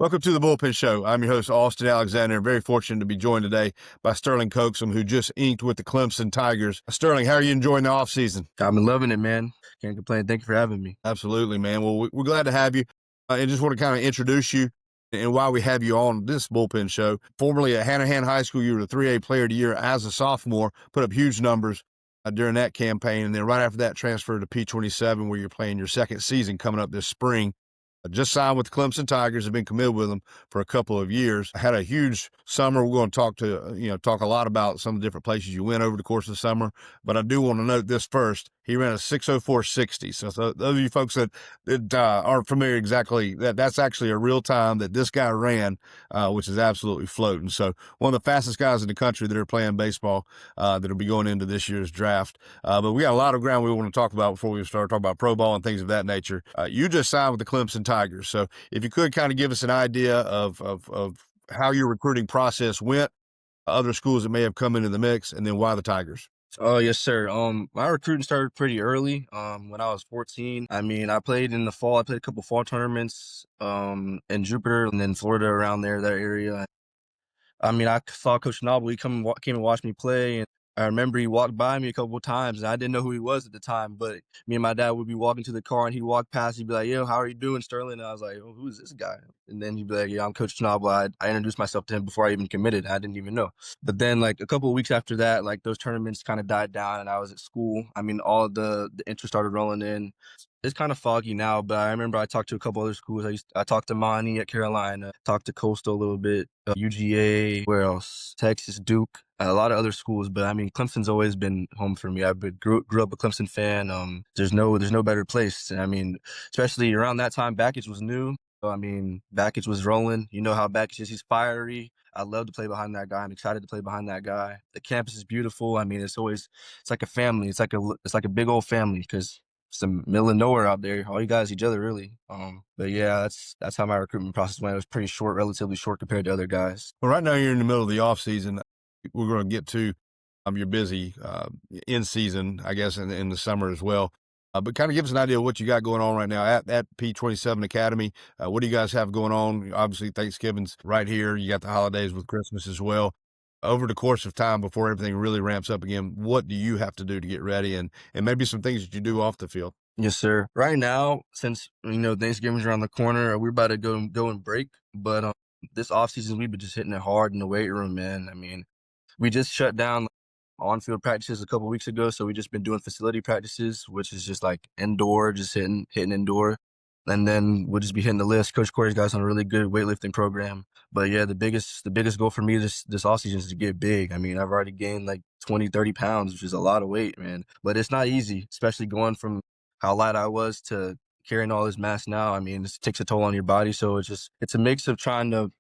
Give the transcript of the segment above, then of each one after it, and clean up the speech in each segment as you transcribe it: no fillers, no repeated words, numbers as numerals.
Welcome to the Bullpen Show. I'm your host, Austin Alexander. Very fortunate to be joined today by Sterling Coaxum, who just inked with the Clemson Tigers. Sterling, how are you enjoying the offseason? I've been loving it, man. Can't complain. Thank you for having me. Absolutely, man. Well, we're glad to have you. And just want to kind of introduce you and why we have you on this Bullpen Show. Formerly at Hanahan High School, you were the 3A Player of the Year as a sophomore, put up huge numbers during that campaign. And then right after that, transferred to P27, where you're playing your second season coming up this spring. I just signed with the Clemson Tigers. Have been committed with them for a couple of years. I had a huge summer. We're going to talk a lot about some of the different places you went over the course of the summer. But I do want to note this first. He ran a 6:04:60. So those of you folks that aren't familiar exactly, that's actually a real time that this guy ran, which is absolutely floating. So one of the fastest guys in the country that are playing baseball that'll be going into this year's draft. But we got a lot of ground we want to talk about before we start talking about pro ball and things of that nature. You just signed with the Clemson Tigers. So if you could kind of give us an idea of how your recruiting process went, other schools that may have come into the mix, and then why the Tigers. Oh, yes, sir. My recruiting started pretty early. When I was 14. I mean, I played in the fall. I played a couple fall tournaments in Jupiter and then Florida, around there, that area. I mean, I saw Coach Noble. He came and watched me play, and I remember he walked by me a couple of times, and I didn't know who he was at the time. But me and my dad would be walking to the car, and he'd walk past. He'd be like, "Yo, how are you doing, Sterling?" And I was like, "Oh, who's this guy?" And then he'd be like, "Yeah, I'm Coach Noble." I introduced myself to him before I even committed. I didn't even know. But then, like a couple of weeks after that, like those tournaments kind of died down, and I was at school. I mean, all the interest started rolling in. It's kind of foggy now, but I remember I talked to a couple other schools. I talked to Monty at Carolina, talked to Coastal a little bit, UGA, where else? Texas, Duke, a lot of other schools. But I mean, Clemson's always been home for me. Grew up a Clemson fan. There's no better place. I mean, especially around that time, Backage was new. So, I mean, Backage was rolling. You know how Backage is. He's fiery. I love to play behind that guy. I'm excited to play behind that guy. The campus is beautiful. I mean, it's like a family. It's like a big old family, because it's the middle of nowhere out there. All you guys, each other, really. But yeah, that's how my recruitment process went. It was pretty short, relatively short compared to other guys. Well, right now you're in the middle of the off season. We're going to get to your busy in season, I guess, in the summer as well. But kind of give us an idea of what you got going on right now at P27 Academy. What do you guys have going on? Obviously, Thanksgiving's right here. You got the holidays with Christmas as well. Over the course of time, before everything really ramps up again, what do you have to do to get ready, and maybe some things that you do off the field? Yes, sir. Right now, since Thanksgiving's around the corner, we're about to go and break. But this offseason, we've been just hitting it hard in the weight room, man. I mean, we just shut down on-field practices a couple weeks ago, so we just been doing facility practices, which is just like indoor, just hitting indoor. And then we'll just be hitting the list. Coach Corey's got us on a really good weightlifting program. But yeah, the biggest goal for me this offseason is to get big. I mean, I've already gained like 20, 30 pounds, which is a lot of weight, man. But it's not easy, especially going from how light I was to carrying all this mass now. I mean, it takes a toll on your body. So it's a mix of trying to,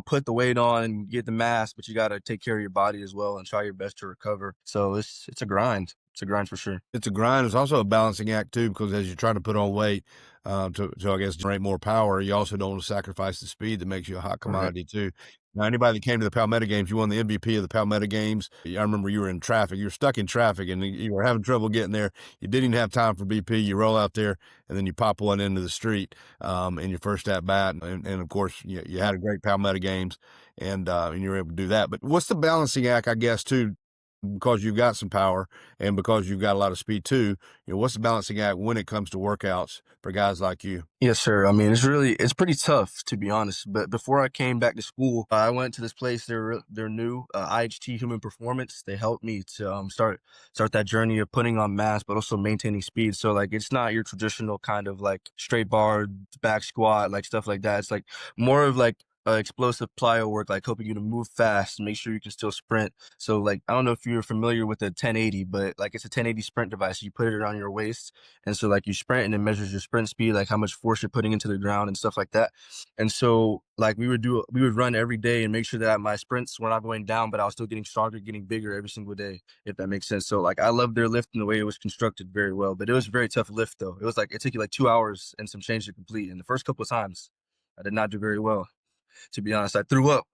put the weight on and get the mass, but you got to take care of your body as well and try your best to recover. So it's a grind. It's a grind for sure. It's a grind. It's also a balancing act too, because as you're trying to put on weight to I guess generate more power, you also don't want to sacrifice the speed that makes you a hot commodity too. Now, anybody that came to the Palmetto games, you won the MVP of the Palmetto games. I remember you were in traffic. You were stuck in traffic, and you were having trouble getting there. You didn't even have time for BP. You roll out there, and then you pop one into the street in your first at bat. And of course, you had a great Palmetto games, and you were able to do that. But what's the balancing act, I guess, too? Because you've got some power and because you've got a lot of speed too, what's the balancing act when it comes to workouts for guys like you? Yes, sir. I mean, it's pretty tough, to be honest. But before I came back to school, I went to this place. They're new, IHT Human Performance. They helped me to start that journey of putting on mass, but also maintaining speed. So like, it's not your traditional kind of like straight bar, back squat, like stuff like that. It's like more of like explosive plyo work, like helping you to move fast and make sure you can still sprint. So like, I don't know if you're familiar with the 1080, but like it's a 1080 sprint device. You put it around your waist, and so like you sprint and it measures your sprint speed, like how much force you're putting into the ground and stuff like that. And so like we would run every day and make sure that my sprints were not going down, but I was still getting stronger, getting bigger every single day, if that makes sense. So like, I love their lift and the way it was constructed very well, but it was a very tough lift though. It was like, it took you like 2 hours and some change to complete. And the first couple of times I did not do very well. To be honest, I threw up,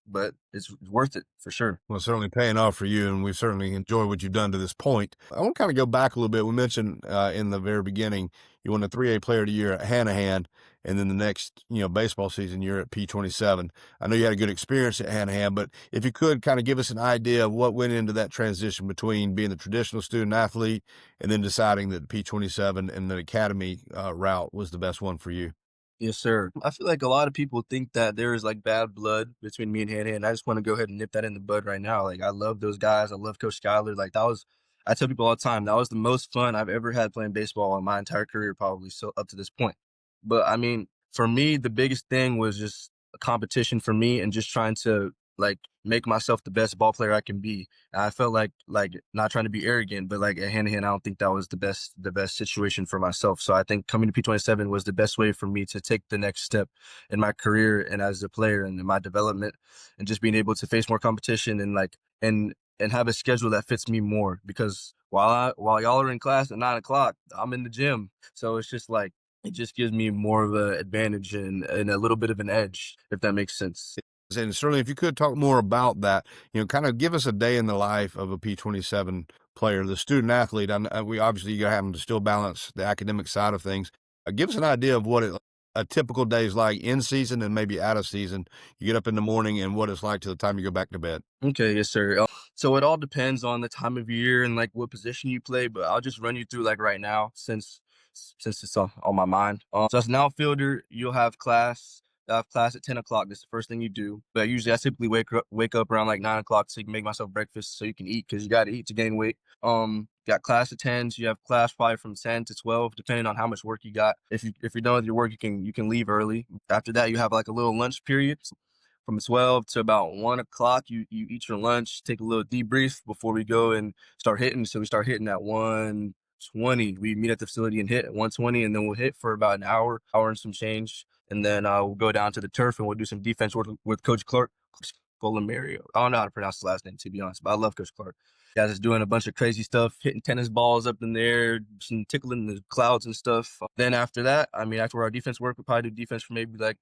but it's worth it for sure. Well, certainly paying off for you, and we certainly enjoy what you've done to this point. I want to kind of go back a little bit. We mentioned in the very beginning, you won the 3A Player of the Year at Hanahan, and then the next, baseball season, you're at P27. I know you had a good experience at Hanahan, but if you could kind of give us an idea of what went into that transition between being the traditional student athlete and then deciding that the P27 and the academy route was the best one for you. Yes, sir. I feel like a lot of people think that there is like bad blood between me and Hannah, and I just want to go ahead and nip that in the bud right now. Like I love those guys. I love Coach Schuyler. Like that was, I tell people all the time, that was the most fun I've ever had playing baseball in my entire career, probably so up to this point. But I mean, for me, the biggest thing was just a competition for me and just trying to like make myself the best ball player I can be. And I felt like not trying to be arrogant, but like at Hanahan, I don't think that was the best situation for myself. So I think coming to P27 was the best way for me to take the next step in my career and as a player and in my development, and just being able to face more competition and and have a schedule that fits me more. Because while y'all are in class at 9 o'clock, I'm in the gym. So it's just like it just gives me more of an advantage and a little bit of an edge, if that makes sense. And certainly, if you could talk more about that, kind of give us a day in the life of a P27 player, the student athlete. We obviously you got to have them to still balance the academic side of things. Give us an idea of what a typical day is like in season and maybe out of season. You get up in the morning and what it's like to the time you go back to bed. Okay, yes, sir. So it all depends on the time of year and like what position you play, but I'll just run you through like right now since it's on my mind. So as an outfielder, you'll have class. I have class at 10 o'clock. That's the first thing you do. But usually, I typically wake up around like 9 o'clock so you can make myself breakfast so you can eat because you got to eat to gain weight. Got class at 10. So you have class probably from 10 to 12, depending on how much work you got. If you're done with your work, you can leave early. After that, you have like a little lunch period from 12 to about 1 o'clock. You eat your lunch, take a little debrief before we go and start hitting. So we start hitting at 1:20. We meet at the facility and hit at 1:20, and then we'll hit for about an hour and some change. And then we'll go down to the turf and we'll do some defense work with Coach Clark. Mario. I don't know how to pronounce his last name, to be honest, but I love Coach Clark. Guys is doing a bunch of crazy stuff, hitting tennis balls up in there, some tickling the clouds and stuff. Then after that, I mean, after our defense work, we'll probably do defense for maybe like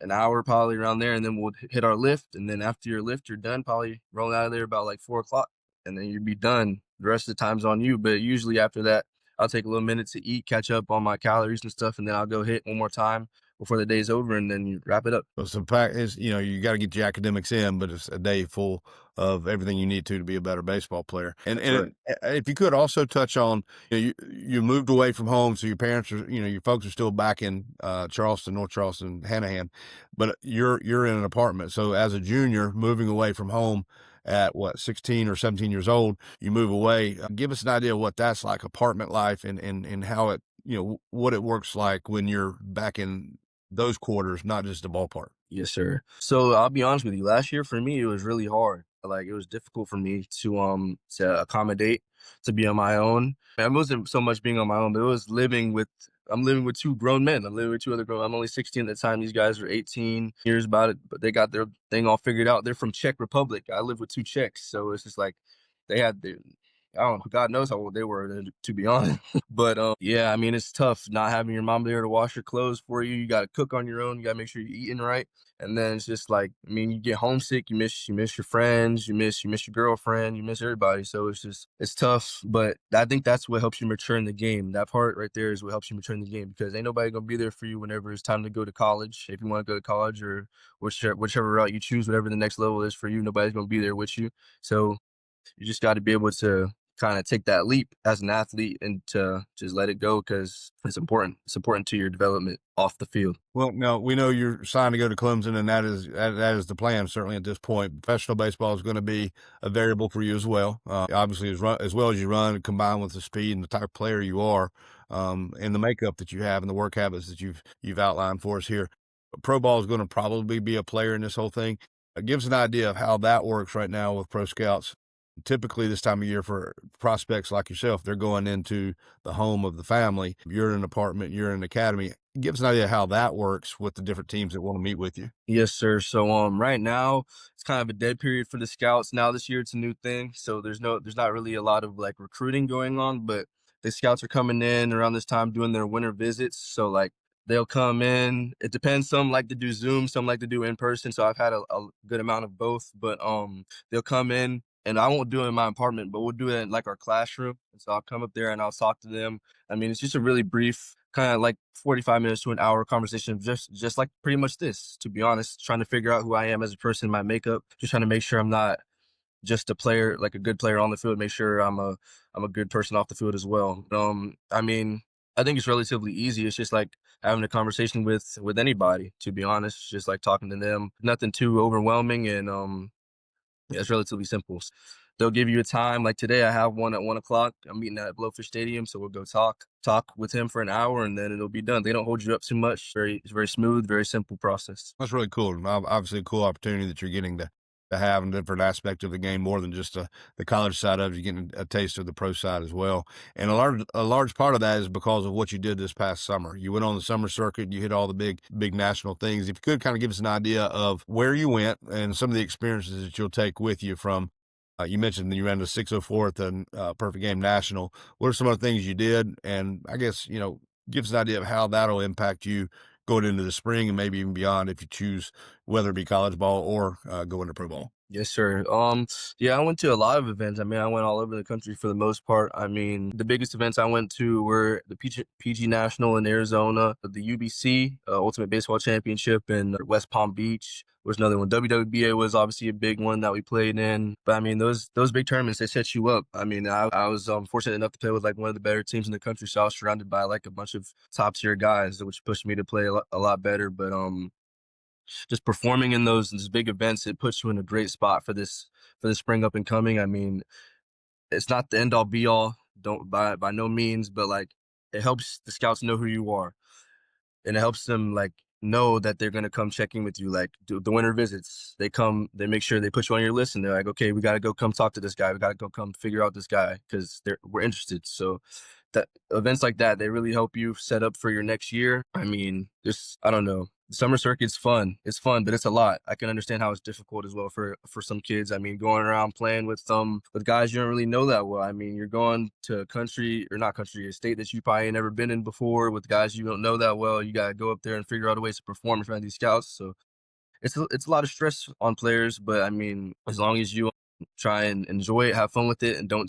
an hour, probably around there, and then we'll hit our lift. And then after your lift, you're done, probably rolling out of there about like 4 o'clock, and then you'd be done. The rest of the time's on you. But usually after that, I'll take a little minute to eat, catch up on my calories and stuff, and then I'll go hit one more time before the day's over, and then you wrap it up. So some fact is, you got to get your academics in, but it's a day full of everything you need to be a better baseball player. And That's right. if you could also touch on, you moved away from home, so your parents are, your folks are still back in Charleston, North Charleston, Hanahan, but you're in an apartment. So as a junior, moving away from home at what 16 or 17 years old, you move away. Give us an idea of what that's like, apartment life, and how it, what it works like when you're back in those quarters, not just the ballpark. Yes, sir. So I'll be honest with you. Last year for me, it was really hard. Like it was difficult for me to accommodate to be on my own. It wasn't so much being on my own, but it was I'm living with two grown men. I'm living with two other grown. I'm only 16 at the time. These guys are 18 years about it, but they got their thing all figured out. They're from Czech Republic. I live with two Czechs, so it's just like they had their. I don't know. God knows how old they were, to be honest. But yeah, I mean, it's tough not having your mom there to wash your clothes for you. You got to cook on your own. You got to make sure you're eating right. And then it's just like, I mean, you get homesick. You miss your friends. You miss your girlfriend. You miss everybody. So it's tough. But I think that's what helps you mature in the game. That part right there is what helps you mature in the game, because ain't nobody gonna be there for you whenever it's time to go to college. If you want to go to college or whichever route you choose, whatever the next level is for you, nobody's gonna be there with you. So you just got to be able to kind of take that leap as an athlete and to just let it go, because it's important. It's important to your development off the field. Well, no, we know you're signed to go to Clemson, and that is the plan. Certainly at this point, professional baseball is going to be a variable for you as well. Obviously, as well as you run, combined with the speed and the type of player you are, and the makeup that you have and the work habits that you've outlined for us here. Pro ball is going to probably be a player in this whole thing. Give us an idea of how that works right now with pro scouts. Typically, this time of year for prospects like yourself, they're going into the home of the family. You're in an apartment, you're in an academy. Give us an idea how that works with the different teams that want to meet with you. Yes, sir. So right now it's kind of a dead period for the scouts. Now this year it's a new thing. So there's not really a lot of like recruiting going on, but the scouts are coming in around this time doing their winter visits. So like they'll come in. It depends. Some like to do Zoom, some like to do in person. So I've had a good amount of both. But they'll come in, and I won't do it in my apartment, but we'll do it in like our classroom. And so I'll come up there and I'll talk to them. I mean, it's just a really brief kind of like 45 minutes to an hour conversation, just like pretty much this, to be honest, trying to figure out who I am as a person, my makeup, just trying to make sure I'm not just a player, like a good player on the field, make sure I'm a good person off the field as well. I mean, I think it's relatively easy. It's just like having a conversation with anybody, to be honest, just like talking to them. Nothing too overwhelming, and yeah, it's relatively simple. They'll give you a time. Like today, I have one at 1 o'clock. I'm meeting at Blowfish Stadium, so we'll go talk with him for an hour, and then it'll be done. They don't hold you up too much. It's very smooth, very simple process. That's really cool. And obviously, a cool opportunity that you're getting to have a different aspect of the game more than just the college side of it. You're getting a taste of the pro side as well. And a large part of that is because of what you did this past summer. You went on the summer circuit. You hit all the big national things. If you could kind of give us an idea of where you went and some of the experiences that you'll take with you from. You mentioned that you ran the 6:04 at the Perfect Game National. What are some of the things you did? And I guess, give us an idea of how that'll impact you going into the spring and maybe even beyond if you choose whether it be college ball or go into pro ball. Yes, sir. Yeah, I went to a lot of events. I mean, I went all over the country for the most part. I mean, the biggest events I went to were the PG National in Arizona, the UBC Ultimate Baseball Championship in West Palm Beach. Was another one. WWBA was obviously a big one that we played in. But I mean, those big tournaments, they set you up. I mean, I was fortunate enough to play with like one of the better teams in the country, so I was surrounded by like a bunch of top tier guys, which pushed me to play a lot better. But just performing in those big events, it puts you in a great spot for the spring up and coming. I mean, it's not the end all be all, don't by no means, but like it helps the scouts know who you are, and it helps them like know that they're gonna come checking with you. Like the winter visits, they come, they make sure they put you on your list, and they're like, okay, we gotta go come talk to this guy, we gotta go come figure out this guy because we're interested. So that events like that, they really help you set up for your next year. I mean, just I don't know. The summer circuit's fun. It's fun, but it's a lot. I can understand how it's difficult as well for some kids. I mean, going around playing with guys you don't really know that well. I mean, you're going to a country or not country, a state that you probably ain't never been in before with guys you don't know that well. You gotta go up there and figure out a ways to perform in front of these scouts. So it's a lot of stress on players, but I mean, as long as you try and enjoy it, have fun with it, and don't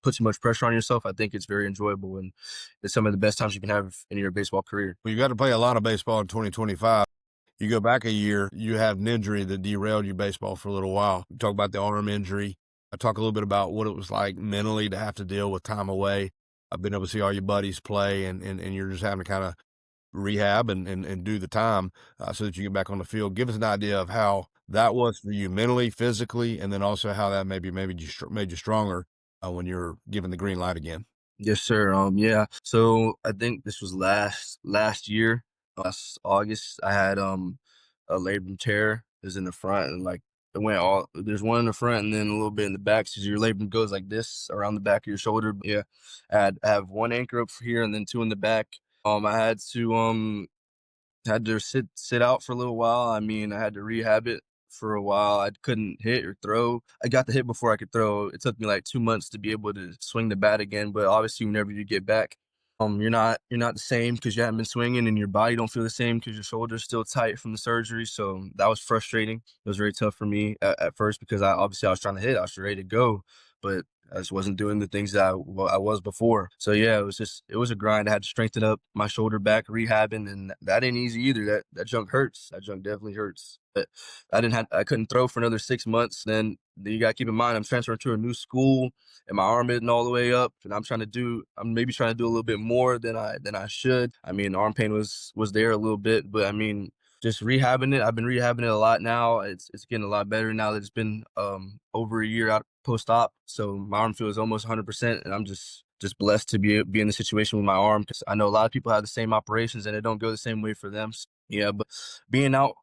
put too much pressure on yourself, I think it's very enjoyable, and it's some of the best times you can have in your baseball career. Well, you got to play a lot of baseball in 2025. You go back a year, you have an injury that derailed your baseball for a little while. You talk about the arm injury. I talk a little bit about what it was like mentally to have to deal with time away. I've been able to see all your buddies play, and you're just having to kind of rehab and do the time so that you get back on the field. Give us an idea of how that was for you mentally, physically, and then also how that maybe made you stronger when you're given the green light again. Yes, sir. Yeah. So I think this was last year, last August. I had a labrum tear. It was in the front, and like it went all. There's one in the front and then a little bit in the back. So your labrum goes like this around the back of your shoulder. But yeah, I have one anchor up here and then two in the back. I had to sit out for a little while. I mean, I had to rehab it for a while. I couldn't hit or throw. I got the hit before I could throw. It took me like 2 months to be able to swing the bat again. But obviously, whenever you get back, you're not the same because you haven't been swinging, and your body don't feel the same because your shoulder's still tight from the surgery. So that was frustrating. It was very tough for me at first because I was trying to hit. I was ready to go, but I just wasn't doing the things that I was before. So yeah, it was a grind. I had to strengthen up my shoulder back, rehabbing, and that ain't easy either. That junk hurts. That junk definitely hurts. But I couldn't throw for another 6 months. Then you gotta keep in mind I'm transferring to a new school and my arm isn't all the way up, and I'm maybe trying to do a little bit more than I should. I mean, arm pain was there a little bit, but I mean, just rehabbing it. I've been rehabbing it a lot now. It's getting a lot better now that it's been over a year out post-op. So my arm feels almost 100%, and I'm just blessed to be in the situation with my arm because I know a lot of people have the same operations and it don't go the same way for them. Yeah, but being out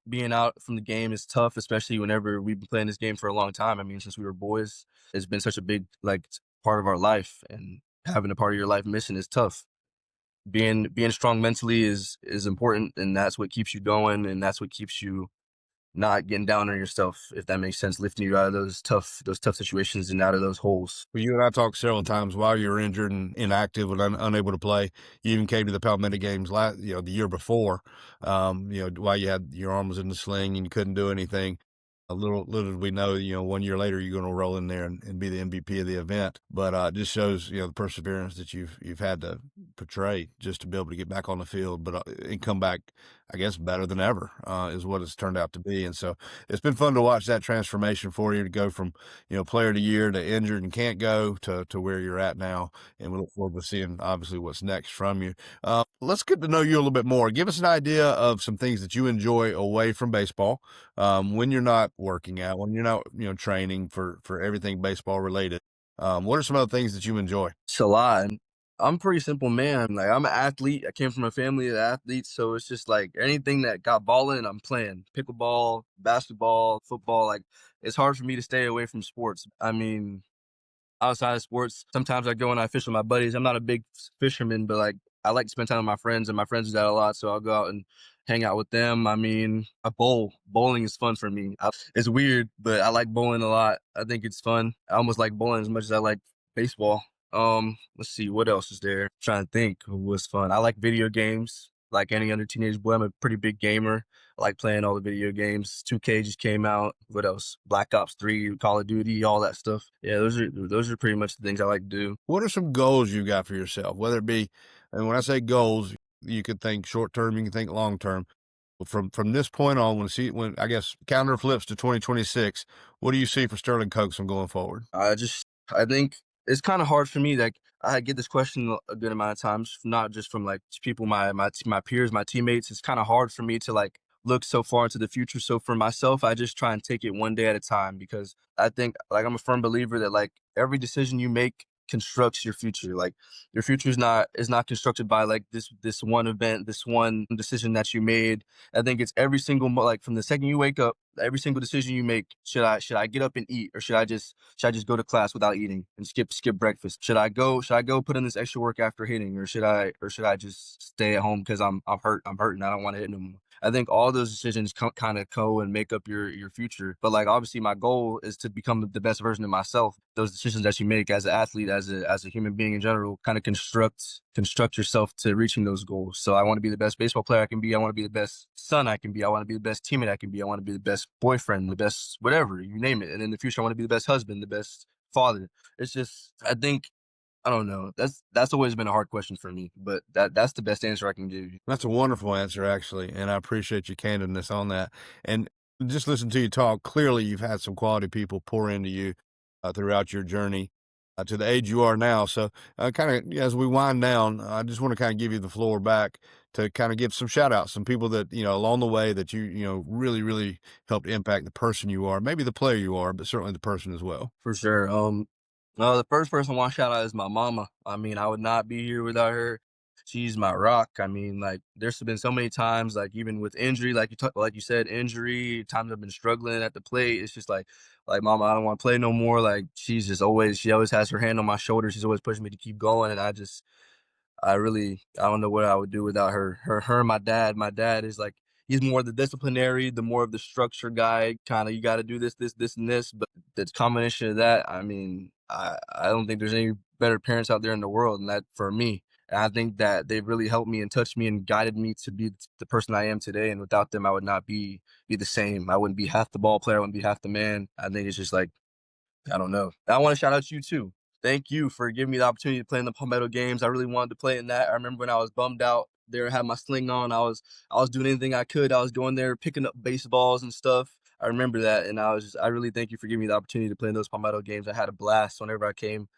from the game is tough, especially whenever we've been playing this game for a long time. I mean, since we were boys, it's been such a big like part of our life, and having a part of your life missing is tough. Being strong mentally is important, and that's what keeps you going, and that's what keeps you not getting down on yourself, if that makes sense, lifting you out of those tough situations and out of those holes. Well, you and I talked several times while you were injured and inactive and unable to play. You even came to the Palmetto games the year before, while you had your arm was in the sling and you couldn't do anything. little did we know, 1 year later, you're going to roll in there and be the MVP of the event. But it just shows, the perseverance that you've had to portray just to be able to get back on the field, but and come back, I guess, better than ever is what it's turned out to be. And so it's been fun to watch that transformation for you to go from, player of the year to injured and can't go to where you're at now. And we look forward to seeing obviously what's next from you. Let's get to know you a little bit more. Give us an idea of some things that you enjoy away from baseball, when you're not working out, when you're not, training for everything baseball related. What are some other things that you enjoy? It's a lot. I'm a pretty simple man. Like, I'm an athlete. I came from a family of athletes, so it's just like anything that got ball in, I'm playing. Pickleball, basketball, football. Like, it's hard for me to stay away from sports. I mean, outside of sports, sometimes I go and I fish with my buddies. I'm not a big fisherman, but like I like to spend time with my friends, and my friends do that a lot. So I'll go out and hang out with them. I mean, I bowl. Bowling is fun for me. It's weird, but I like bowling a lot. I think it's fun. I almost like bowling as much as I like baseball. Let's see, what else is there? Trying to think of what's fun. I like video games. Like any other teenage boy, I'm a pretty big gamer. I like playing all the video games. 2K just came out. What else? Black Ops 3, Call of Duty, all that stuff. Yeah, those are pretty much the things I like to do. What are some goals you got for yourself? Whether it be, and when I say goals, you could think short term, you can think long term. From this point on, when I guess calendar flips to 2026, what do you see for Sterling Coaxum going forward? I think it's kind of hard for me. Like, I get this question a good amount of times, not just from like people, my peers, my teammates. It's kind of hard for me to like look so far into the future. So for myself, I just try and take it one day at a time, because I think, like, I'm a firm believer that like every decision you make constructs your future. Like, your future is not constructed by like this one event, this one decision that you made. I think it's every single like from the second you wake up, every single decision you make. Should I get up and eat, or should I just go to class without eating and skip breakfast? Should I go put in this extra work after hitting, or should I just stay at home because I'm hurt, I'm hurting, I don't want to hit no more. I think all those decisions kind of co and make up your future. But like, obviously my goal is to become the best version of myself. Those decisions that you make as an athlete, as a human being in general, kind of construct yourself to reaching those goals. So I want to be the best baseball player I can be. I want to be the best son I can be. I want to be the best teammate I can be. I want to be the best boyfriend, the best whatever, you name it. And in the future, I want to be the best husband, the best father. It's just, I don't know. That's always been a hard question for me, but that's the best answer I can give you. That's a wonderful answer, actually, and I appreciate your candidness on that. And just listen to you talk. Clearly, you've had some quality people pour into you throughout your journey to the age you are now. So, kind of as we wind down, I just want to kind of give you the floor back to kind of give some shout outs, some people that, along the way that really, really helped impact the person you are, maybe the player you are, but certainly the person as well. For sure. The first person I want to shout out is my mama. I mean, I would not be here without her. She's my rock. I mean, like, there's been so many times, like even with injury, like you said, injury times I've been struggling at the plate. It's just like, mama, I don't want to play no more. Like, she always has her hand on my shoulder. She's always pushing me to keep going, and I don't know what I would do without her. Her, and my dad. My dad is like, he's more the disciplinary, the more of the structure guy. Kind of, you got to do this, and this. But the combination of that, I mean, I don't think there's any better parents out there in the world than that for me. And I think that they've really helped me and touched me and guided me to be the person I am today. And without them, I would not be the same. I wouldn't be half the ball player. I wouldn't be half the man. I think it's just like, I don't know. I want to shout out you too. Thank you for giving me the opportunity to play in the Palmetto games. I really wanted to play in that. I remember when I was bummed out there, had my sling on. I was doing anything I could. I was going there picking up baseballs and stuff. I remember that, and I really thank you for giving me the opportunity to play in those Palmetto games. I had a blast whenever I came,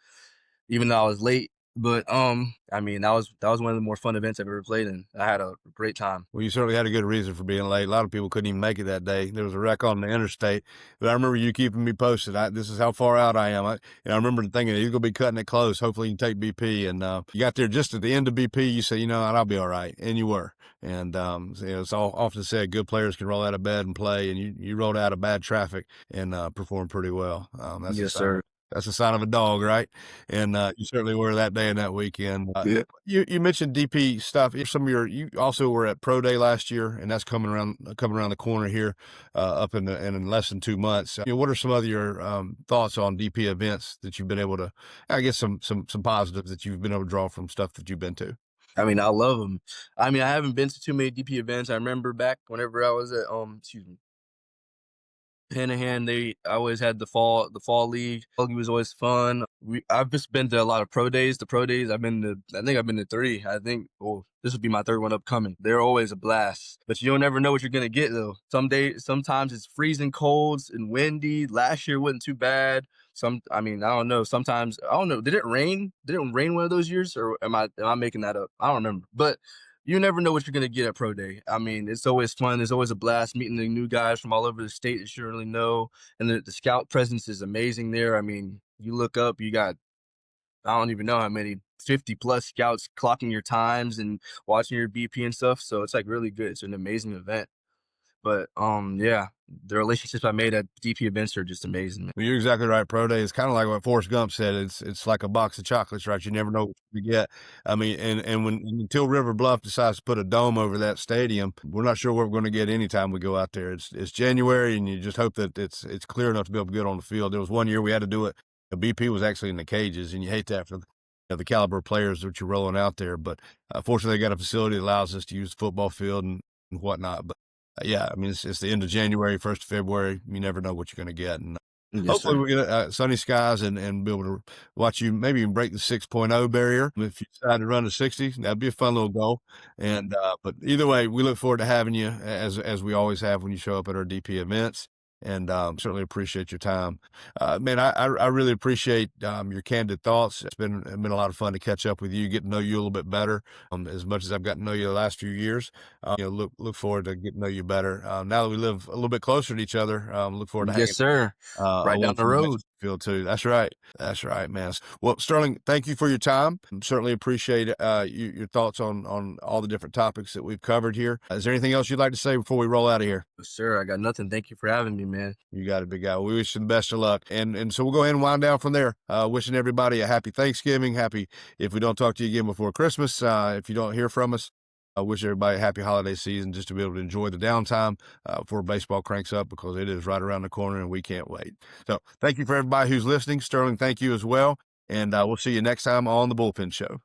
even though I was late. But I mean, that was one of the more fun events I've ever played in. I had a great time. Well, you certainly had a good reason for being late. A lot of people couldn't even make it that day. There was a wreck on the interstate, but I remember you keeping me posted. This is how far out I am. I remember thinking he's going to be cutting it close. Hopefully, you can take BP. And you got there just at the end of BP. You said, I'll be all right, and you were. And it's all often said, good players can roll out of bed and play, and you rolled out of bad traffic and performed pretty well. That's a Yes, sign. sir. That's a sign of a dog, right? And you certainly were that day and that weekend. Yeah. You mentioned DP stuff. You also were at Pro Day last year, and that's coming around the corner here, up in less than 2 months. What are some other your thoughts on DP events that you've been able to? I guess some positives that you've been able to draw from stuff that you've been to. I mean, I love them. I mean, I haven't been to too many DP events. I remember back whenever I was at excuse me. Hand in hand, I always had the fall league. Fall league was always fun. I've just been to a lot of pro days. The pro days I think I've been to 3. I think this will be my 3rd one upcoming. They're always a blast. But you don't never know what you're gonna get though. Sometimes it's freezing colds and windy. Last year wasn't too bad. I don't know. Sometimes I don't know. Did it rain? Did it rain one of those years, or am I making that up? I don't remember. But you never know what you're gonna get at pro day. I mean, it's always fun. It's always a blast meeting the new guys from all over the state that you don't really know, and the scout presence is amazing there. I mean, you look up, you got I don't even know how many 50 plus scouts clocking your times and watching your BP and stuff. So it's like really good. It's an amazing event. But yeah, the relationships I made at DP events are just amazing, man. Well, you're exactly right. Pro day is kind of like what Forrest Gump said. It's like a box of chocolates, right? You never know what you get. I mean, and until River Bluff decides to put a dome over that stadium, we're not sure what we're going to get anytime we go out there. It's January, and you just hope that it's clear enough to be able to get on the field. There was one year we had to do it. The BP was actually in the cages, and you hate that for the caliber of players that you're rolling out there. But fortunately, they got a facility that allows us to use the football field and whatnot. But yeah, I mean, it's the end of January, 1st of February. You never know what you're going to get. And Yes, hopefully sir. we get sunny skies and be able to watch you maybe even break the 6.0 barrier. If you decide to run to 60, that'd be a fun little goal. And, but either way, we look forward to having you as we always have when you show up at our DP events. And certainly appreciate your time, man. I really appreciate your candid thoughts. It's been a lot of fun to catch up with you, get to know you a little bit better. As much as I've gotten to know you the last few years, look forward to getting to know you better. Now that we live a little bit closer to each other, look forward to Yes, hanging sir. Right away down the from the road. next field too. That's right. That's right, man. Well, Sterling, thank you for your time. Certainly appreciate your thoughts on all the different topics that we've covered here. Is there anything else you'd like to say before we roll out of here? Yes, sir. I got nothing. Thank you for having me, man. You got it, big guy. We wish you the best of luck. And so we'll go ahead and wind down from there. Wishing everybody a happy Thanksgiving. Happy, if we don't talk to you again before Christmas, if you don't hear from us, I wish everybody a happy holiday season, just to be able to enjoy the downtime before baseball cranks up, because it is right around the corner and we can't wait. So thank you for everybody who's listening. Sterling, thank you as well. And we'll see you next time on the Bullpen Show.